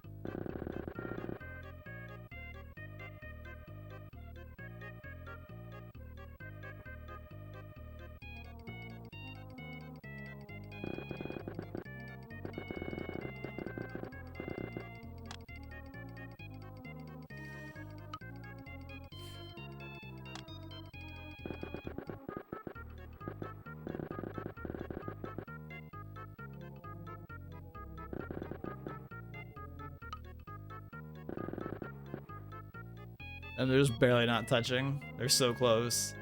And they're just barely not touching. They're so close.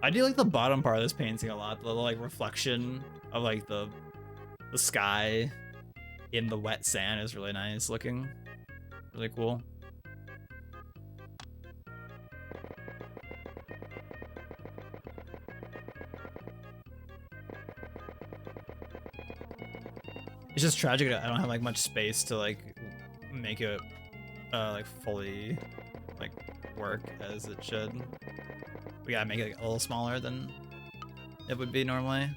I do like the bottom part of this painting a lot. The little like reflection of like the sky in the wet sand is really nice looking. Really cool. It's just tragic that I don't have like much space to like make it like fully like work as it should. We gotta make it like, a little smaller than it would be normally.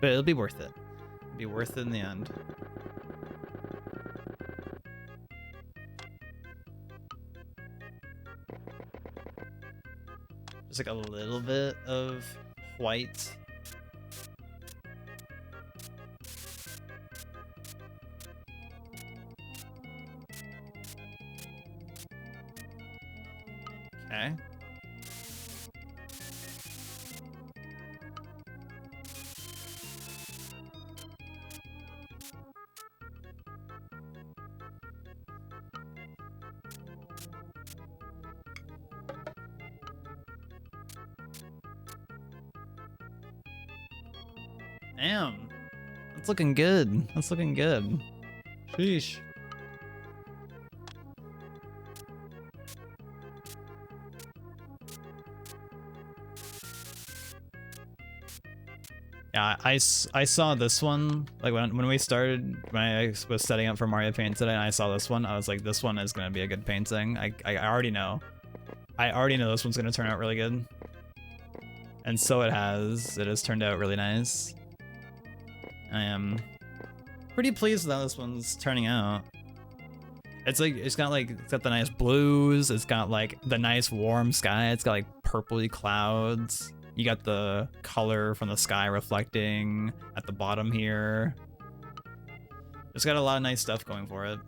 But it'll be worth it. It'll be worth it in the end. Just like a little bit of white. Okay. Damn. That's looking good. That's looking good. Sheesh. Yeah, I saw this one, like when we started, when I was setting up for Mario Paint today, and I saw this one, I was like, this one is gonna be a good painting. I already know. I already know this one's gonna turn out really good. And so it has. It has turned out really nice. I am pretty pleased with how this one's turning out. It's like, it's got the nice blues, it's got like the nice warm sky, it's got like purpley clouds. You got the color from the sky reflecting at the bottom here. It's got a lot of nice stuff going for it.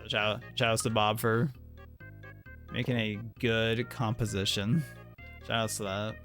So shoutouts to Bob for making a good composition. Shoutouts to that.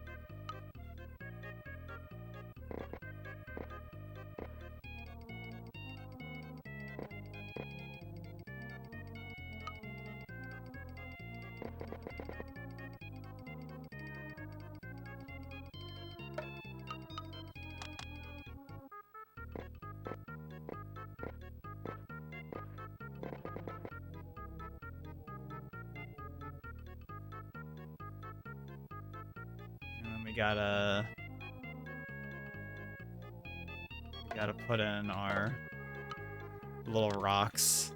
We gotta put in our little rocks.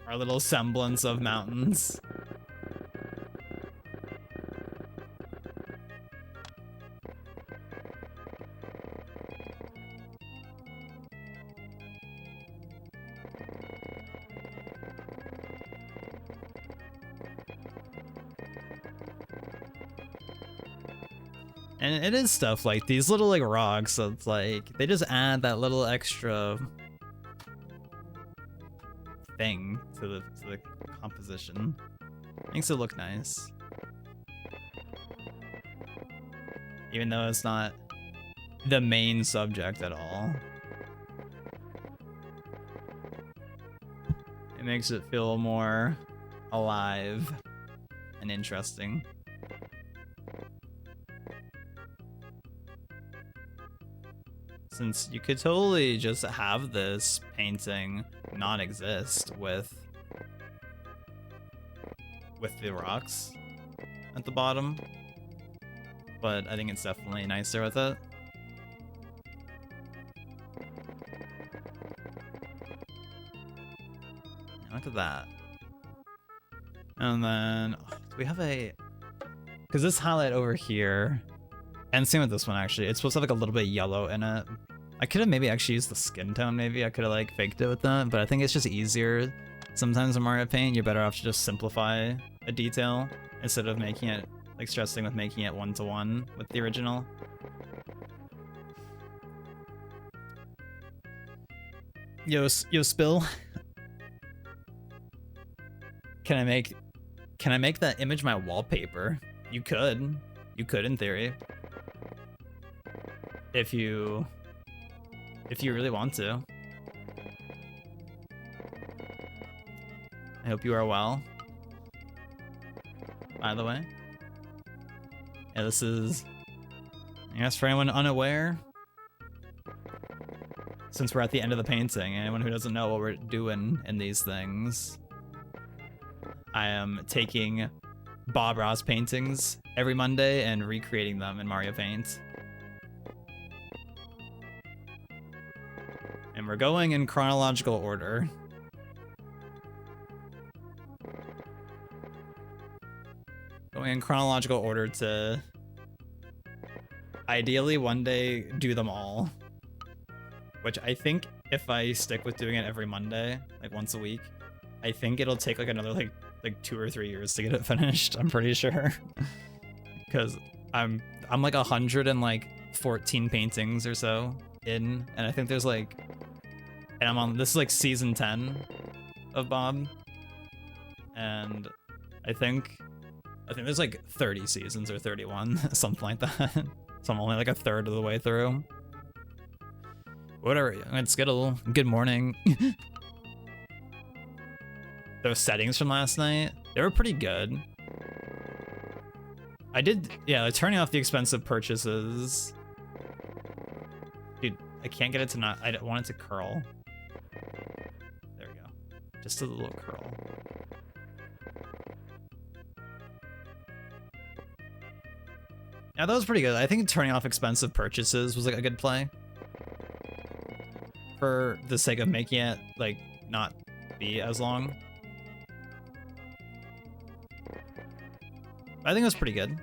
Our little semblance of mountains. And it is stuff like these little like rocks, so it's like they just add that little extra thing to the composition. Makes it look nice. Even though it's not the main subject at all. It makes it feel more alive and interesting. Since you could totally just have this painting not exist with the rocks at the bottom, but I think it's definitely nicer with it. Look at that. And then do we have a, because this highlight over here, and same with this one actually, it's supposed to have like a little bit of yellow in it. I could have maybe actually used the skin tone, maybe I could have like faked it with that, but I think it's just easier. Sometimes in Mario Paint, you're better off to just simplify a detail instead of making it, like stressing with making it one-to-one with the original. Yo, Spill. Can I make that image my wallpaper? You could in theory. If you really want to. I hope you are well. By the way. Yeah, this is, I guess for anyone unaware, since we're at the end of the painting, anyone who doesn't know what we're doing in these things, I am taking Bob Ross paintings every Monday and recreating them in Mario Paint. And we're going in chronological order. Going in chronological order to ideally one day do them all. Which I think if I stick with doing it every Monday, like once a week, I think it'll take like another like 2 or 3 years to get it finished, I'm pretty sure. Because I'm like 114 paintings or so in, and I think there's like, and I'm on, this is like season 10 of Bob, and I think there's like 30 seasons or 31, something like that. So I'm only like a third of the way through. Whatever, it's Skittle, good morning. Those settings from last night, they were pretty good. I did, yeah, turning off the expensive purchases. Dude, I can't get it to not, I don't want it to curl. There we go. Just a little curl. Yeah, that was pretty good. I think turning off expensive purchases was like a good play. For the sake of making it like not be as long. I think it was pretty good.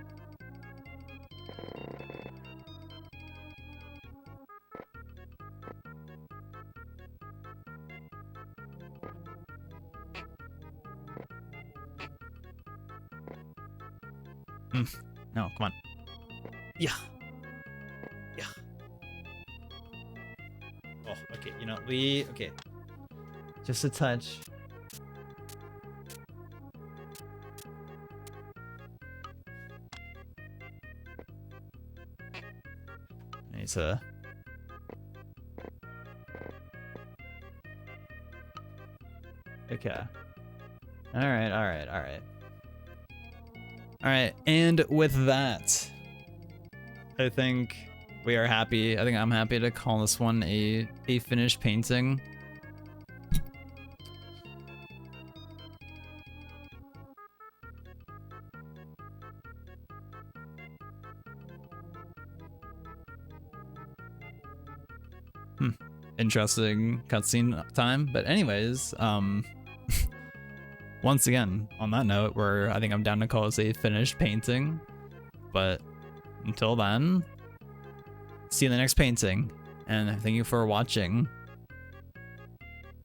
No, come on. Yeah. Yeah. Oh, okay, you know, okay. Just a touch. I need to... Okay. Alright. Alright, and with that, I think we are happy. I think I'm happy to call this one a finished painting. Interesting cutscene time, but anyways, once again, on that note, where I think I'm down to call this a finished painting. But until then, see you in the next painting, and thank you for watching.